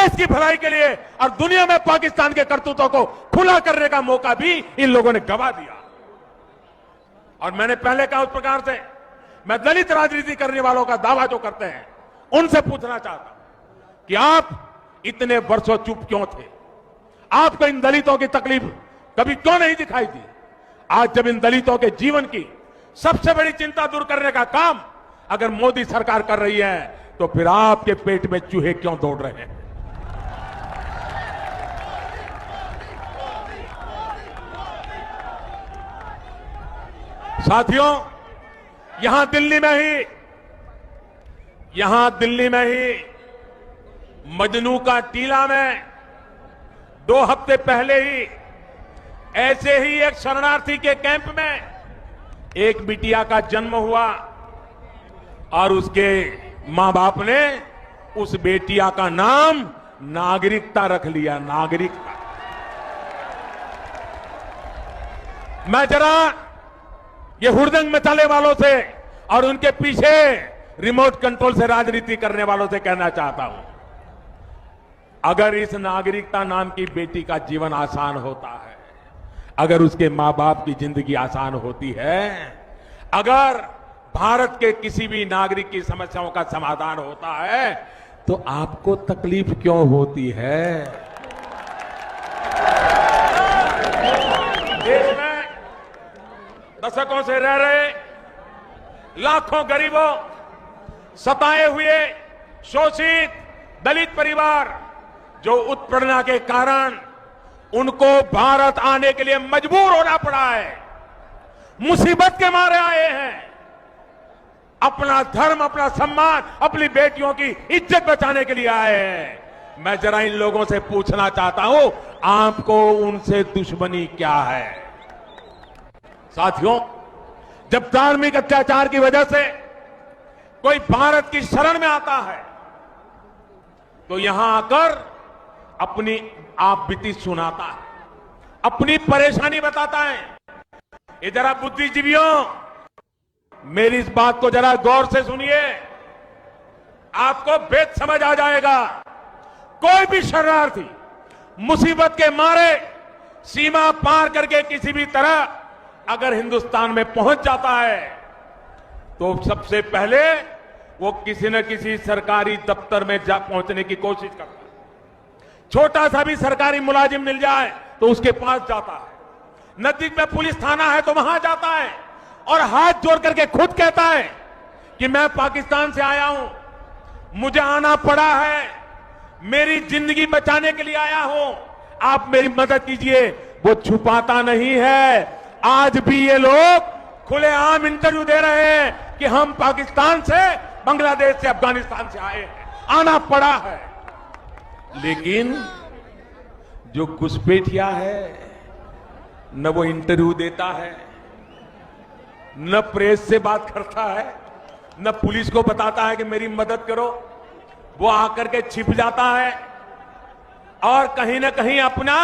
देश की भलाई के लिए और दुनिया में पाकिस्तान के करतूतों को खुला करने का मौका भी इन लोगों ने गंवा दिया। और मैंने पहले कहा उस प्रकार से मैं दलित राजनीति करने वालों का दावा जो करते हैं उनसे पूछना चाहता हूं कि आप इतने वर्षों चुप क्यों थे? आपको इन दलितों की तकलीफ कभी क्यों नहीं दिखाई दी? आज जब इन दलितों के जीवन की सबसे बड़ी चिंता दूर करने का काम अगर मोदी सरकार कर रही है तो फिर आपके पेट में चूहे क्यों दौड़ रहे हैं? साथियों, यहां दिल्ली में ही मजनू का टीला में 2 हफ्ते पहले ही ऐसे ही एक शरणार्थी के कैंप में एक बिटिया का जन्म हुआ और उसके मां बाप ने उस बेटिया का नाम नागरिकता रख लिया। नागरिकता। मैं जरा ये हुड़दंग मचाने वालों से और उनके पीछे रिमोट कंट्रोल से राजनीति करने वालों से कहना चाहता हूं, अगर इस नागरिकता नाम की बेटी का जीवन आसान होता है, अगर उसके मां बाप की जिंदगी आसान होती है, अगर भारत के किसी भी नागरिक की समस्याओं का समाधान होता है, तो आपको तकलीफ क्यों होती है? देश में दशकों से रह रहे लाखों गरीबों, सताए हुए शोषित दलित परिवार जो उत्पीड़न के कारण उनको भारत आने के लिए मजबूर होना पड़ा है, मुसीबत के मारे आए हैं, अपना धर्म, अपना सम्मान, अपनी बेटियों की इज्जत बचाने के लिए आए हैं। मैं जरा इन लोगों से पूछना चाहता हूं, आपको उनसे दुश्मनी क्या है? साथियों, जब धार्मिक अत्याचार की वजह से कोई भारत की शरण में आता है तो यहां आकर अपनी आप बीती सुनाता है, अपनी परेशानी बताता है। ये जरा बुद्धिजीवियों, मेरी इस बात को जरा गौर से सुनिए, आपको भेद समझ आ जाएगा। कोई भी शरणार्थी मुसीबत के मारे सीमा पार करके किसी भी तरह अगर हिंदुस्तान में पहुंच जाता है तो सबसे पहले वो किसी न किसी सरकारी दफ्तर में जा पहुंचने की कोशिश करता है। छोटा सा भी सरकारी मुलाजिम मिल जाए तो उसके पास जाता है, नजदीक में पुलिस थाना है तो वहां जाता है और हाथ जोड़ करके खुद कहता है कि मैं पाकिस्तान से आया हूं, मुझे आना पड़ा है, मेरी जिंदगी बचाने के लिए आया हूं, आप मेरी मदद कीजिए। वो छुपाता नहीं है। आज भी ये लोग खुलेआम इंटरव्यू दे रहे हैं कि हम पाकिस्तान से, बांग्लादेश से, अफगानिस्तान से आए हैं, आना पड़ा है। लेकिन जो घुसपैठिया है, न वो इंटरव्यू देता है, न प्रेस से बात करता है, न पुलिस को बताता है कि मेरी मदद करो। वो आकर के छिप जाता है और कहीं ना कहीं अपना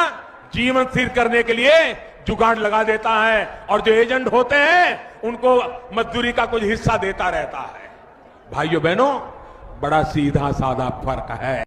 जीवन स्थिर करने के लिए जुगाड़ लगा देता है और जो एजेंट होते हैं उनको मजदूरी का कुछ हिस्सा देता रहता है। भाइयों बहनों, बड़ा सीधा साधा फर्क है।